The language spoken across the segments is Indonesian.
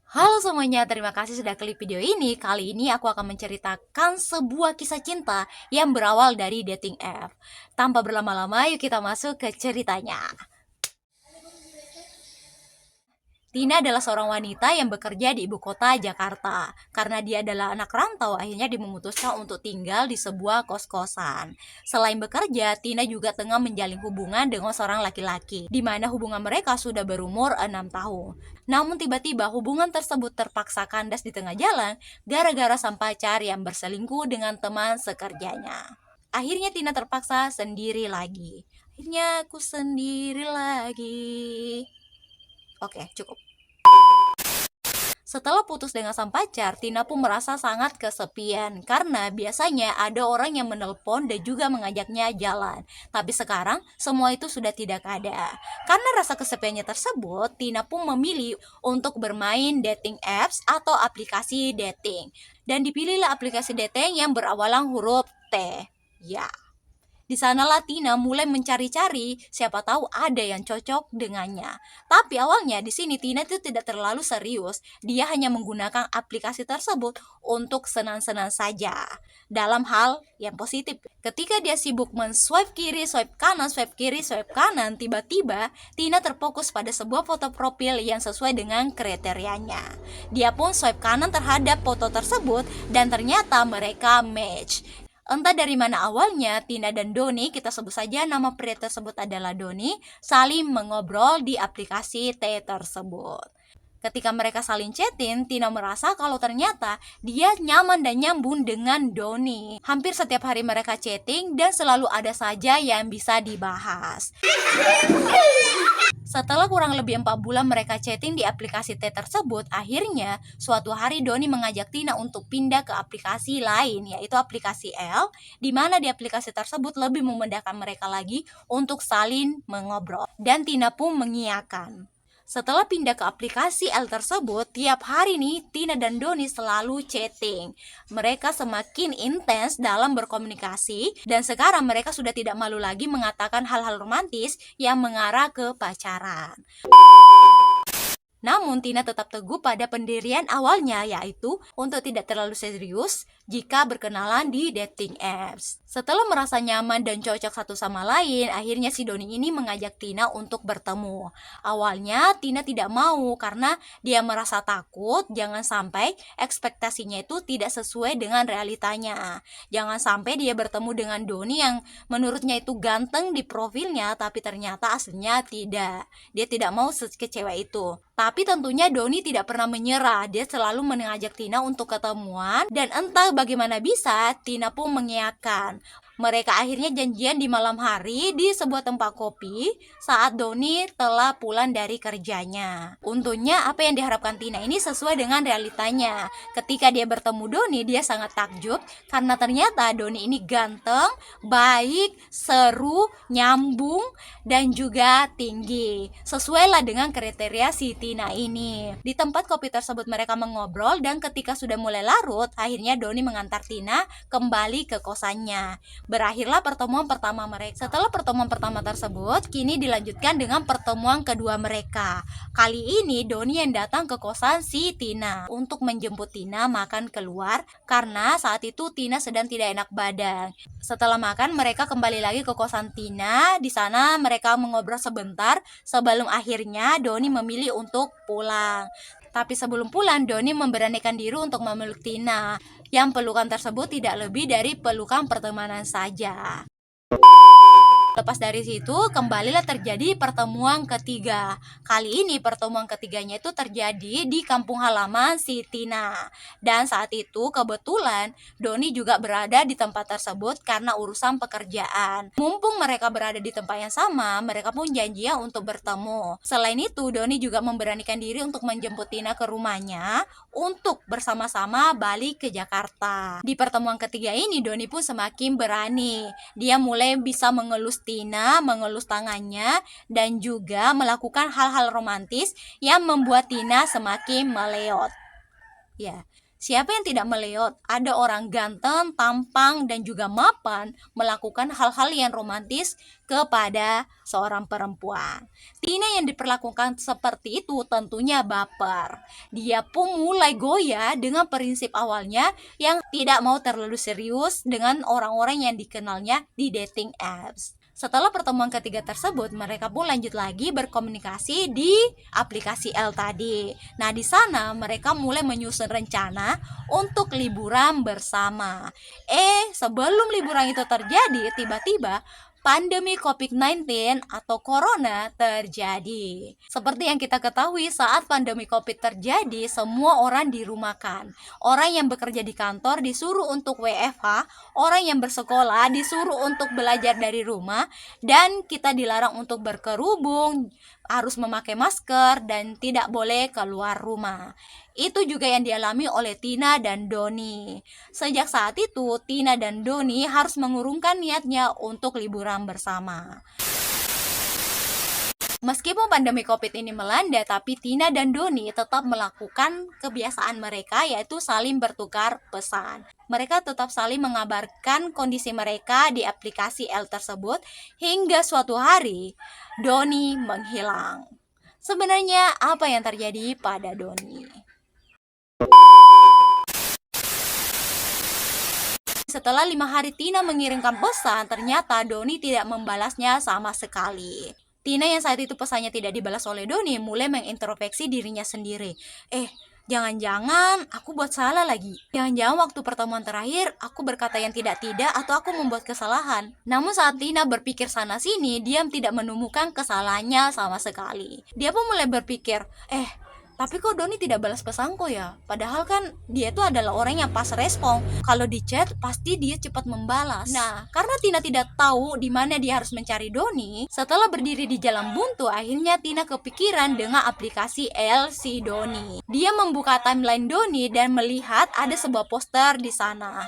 Halo semuanya, terima kasih sudah klik video ini. Kali ini aku akan menceritakan sebuah kisah cinta yang berawal dari dating app. Tanpa berlama-lama, yuk kita masuk ke ceritanya. Tina adalah seorang wanita yang bekerja di ibu kota Jakarta. Karena dia adalah anak rantau, akhirnya dia memutuskan untuk tinggal di sebuah kos-kosan. Selain bekerja, Tina juga tengah menjalin hubungan dengan seorang laki-laki, di mana hubungan mereka sudah berumur 6 tahun. Namun tiba-tiba hubungan tersebut terpaksa kandas di tengah jalan gara-gara sang pacar yang berselingkuh dengan teman sekerjanya. Akhirnya Tina terpaksa sendiri lagi. Akhirnya aku sendiri lagi. Oke, cukup. Setelah putus dengan sang pacar, Tina pun merasa sangat kesepian karena biasanya ada orang yang menelpon dan juga mengajaknya jalan. Tapi sekarang semua itu sudah tidak ada. Karena rasa kesepiannya tersebut, Tina pun memilih untuk bermain dating apps atau aplikasi dating. Dan dipilihlah aplikasi dating yang berawalan huruf T. Ya. Di sanalah Tina mulai mencari-cari, siapa tahu ada yang cocok dengannya. Tapi awalnya di sini Tina itu tidak terlalu serius. Dia hanya menggunakan aplikasi tersebut untuk senang-senang saja. Dalam hal yang positif. Ketika dia sibuk men-swipe kiri, swipe kanan, swipe kiri, swipe kanan, tiba-tiba Tina terfokus pada sebuah foto profil yang sesuai dengan kriterianya. Dia pun swipe kanan terhadap foto tersebut dan ternyata mereka match. Entah dari mana awalnya, Tina dan Doni, kita sebut saja nama pria tersebut adalah Doni, saling mengobrol di aplikasi T tersebut. Ketika mereka saling chatting, Tina merasa kalau ternyata dia nyaman dan nyambung dengan Doni. Hampir setiap hari mereka chatting dan selalu ada saja yang bisa dibahas. Setelah kurang lebih 4 bulan mereka chatting di aplikasi T tersebut, akhirnya suatu hari Doni mengajak Tina untuk pindah ke aplikasi lain, yaitu aplikasi L, di mana di aplikasi tersebut lebih memudahkan mereka lagi untuk saling mengobrol. Dan Tina pun mengiyakan. Setelah pindah ke aplikasi L tersebut, tiap hari nih Tina dan Doni selalu chatting. Mereka semakin intens dalam berkomunikasi dan sekarang mereka sudah tidak malu lagi mengatakan hal-hal romantis yang mengarah ke pacaran. Namun Tina tetap teguh pada pendirian awalnya, yaitu untuk tidak terlalu serius jika berkenalan di dating apps. Setelah merasa nyaman dan cocok satu sama lain, akhirnya si Doni ini mengajak Tina untuk bertemu. Awalnya Tina tidak mau karena dia merasa takut jangan sampai ekspektasinya itu tidak sesuai dengan realitanya. Jangan sampai dia bertemu dengan Doni yang menurutnya itu ganteng di profilnya tapi ternyata aslinya tidak. Dia tidak mau sekecewa itu. Tapi tentunya Doni tidak pernah menyerah. Dia selalu mengajak Tina untuk ketemuan dan entah bagaimana bisa Tina pun mengiyakan. Mereka akhirnya janjian di malam hari di sebuah tempat kopi saat Doni telah pulang dari kerjanya. Untungnya apa yang diharapkan Tina ini sesuai dengan realitanya. Ketika dia bertemu Doni, dia sangat takjub karena ternyata Doni ini ganteng, baik, seru, nyambung, dan juga tinggi. Sesuailah dengan kriteria si Tina ini. Di tempat kopi tersebut mereka mengobrol dan ketika sudah mulai larut, akhirnya Doni mengantar Tina kembali ke kosannya. Berakhirlah pertemuan pertama mereka. Setelah pertemuan pertama tersebut, kini dilanjutkan dengan pertemuan kedua mereka. Kali ini Doni yang datang ke kosan si Tina untuk menjemput Tina makan keluar karena saat itu Tina sedang tidak enak badan. Setelah makan, mereka kembali lagi ke kosan Tina. Di sana mereka mengobrol sebentar sebelum akhirnya Doni memilih untuk pulang. Tapi sebelum pulang, Doni memberanikan diri untuk memeluk Tina. Yang pelukan tersebut tidak lebih dari pelukan pertemanan saja. Lepas dari situ, kembalilah terjadi pertemuan ketiga. Kali ini pertemuan ketiganya itu terjadi di kampung halaman si Tina. Dan saat itu kebetulan Doni juga berada di tempat tersebut karena urusan pekerjaan. Mumpung mereka berada di tempat yang sama, mereka pun janjian untuk bertemu. Selain itu, Doni juga memberanikan diri untuk menjemput Tina ke rumahnya untuk bersama-sama balik ke Jakarta. Di pertemuan ketiga ini, Doni pun semakin berani. Dia mulai bisa mengelus Tina, mengelus tangannya, dan juga melakukan hal-hal romantis yang membuat Tina semakin meleot. Ya, Siapa yang tidak melihat ada orang ganteng, tampang, dan juga mapan melakukan hal-hal yang romantis kepada seorang perempuan. Tina yang diperlakukan seperti itu tentunya baper. Dia pun mulai goyah dengan prinsip awalnya yang tidak mau terlalu serius dengan orang-orang yang dikenalnya di dating apps. Setelah pertemuan ketiga tersebut, mereka pun lanjut lagi berkomunikasi di aplikasi L tadi. Nah, di sana mereka mulai menyusun rencana untuk liburan bersama. Sebelum liburan itu terjadi, tiba-tiba pandemi COVID-19 atau Corona terjadi. Seperti yang kita ketahui, saat pandemi COVID terjadi, semua orang dirumahkan. Orang yang bekerja di kantor disuruh untuk WFH, orang yang bersekolah disuruh untuk belajar dari rumah, dan kita dilarang untuk berkerubung, harus memakai masker, dan tidak boleh keluar rumah. Itu juga yang dialami oleh Tina dan Doni. Sejak saat itu, Tina dan Doni harus mengurungkan niatnya untuk liburan bersama. Meskipun pandemi COVID ini melanda, tapi Tina dan Doni tetap melakukan kebiasaan mereka, yaitu saling bertukar pesan. Mereka tetap saling mengabarkan kondisi mereka di aplikasi L tersebut, hingga suatu hari Doni menghilang. Sebenarnya apa yang terjadi pada Doni? Setelah 5 hari Tina mengirimkan pesan, ternyata Doni tidak membalasnya sama sekali. Tina yang saat itu pesannya tidak dibalas oleh Doni mulai mengintrospeksi dirinya sendiri. Jangan-jangan aku buat salah lagi. Jangan-jangan waktu pertemuan terakhir aku berkata yang tidak-tidak atau aku membuat kesalahan. Namun saat Tina berpikir sana-sini, dia tidak menemukan kesalahannya sama sekali. Dia pun mulai berpikir, tapi kok Doni tidak balas pesanku ya? Padahal kan dia itu adalah orang yang pas respon. Kalau di chat pasti dia cepat membalas. Nah, karena Tina tidak tahu di mana dia harus mencari Doni, setelah berdiri di jalan buntu, akhirnya Tina kepikiran dengan aplikasi LC Doni. Dia membuka timeline Doni dan melihat ada sebuah poster di sana.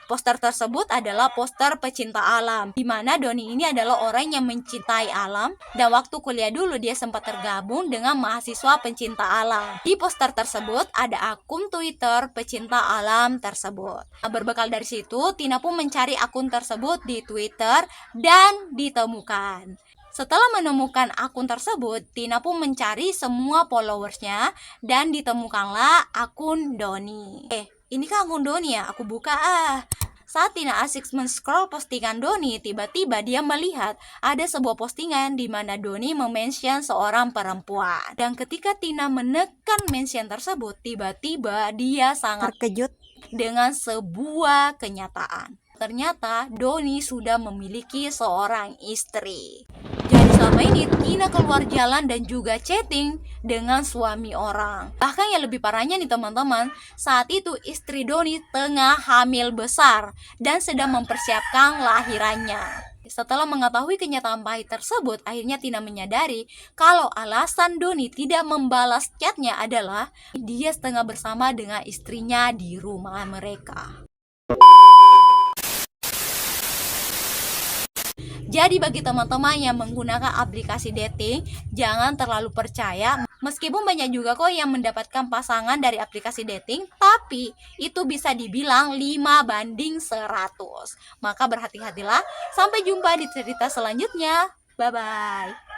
Poster tersebut adalah poster pecinta alam, di mana Doni ini adalah orang yang mencintai alam, dan waktu kuliah dulu dia sempat tergabung dengan mahasiswa pencinta alam. Di poster tersebut ada akun Twitter pecinta alam tersebut. Nah, berbekal dari situ, Tina pun mencari akun tersebut di Twitter dan ditemukan. Setelah menemukan akun tersebut, Tina pun mencari semua followersnya dan ditemukanlah akun Doni. Ini kan akun Doni ya, aku buka Saat Tina asik men-scroll postingan Doni, tiba-tiba dia melihat ada sebuah postingan di mana Doni memention seorang perempuan. Dan ketika Tina menekan mention tersebut, tiba-tiba dia sangat terkejut dengan sebuah kenyataan. Ternyata Doni sudah memiliki seorang istri. Jadi selama ini Tina keluar jalan dan juga chatting dengan suami orang. Bahkan yang lebih parahnya nih teman-teman, saat itu istri Doni tengah hamil besar dan sedang mempersiapkan lahirannya. Setelah mengetahui kenyataan pahit tersebut, akhirnya Tina menyadari kalau alasan Doni tidak membalas chatnya adalah dia setengah bersama dengan istrinya di rumah mereka. Jadi bagi teman-teman yang menggunakan aplikasi dating, jangan terlalu percaya. Meskipun banyak juga kok yang mendapatkan pasangan dari aplikasi dating, tapi itu bisa dibilang 5/100. Maka berhati-hatilah. Sampai jumpa di cerita selanjutnya. Bye-bye.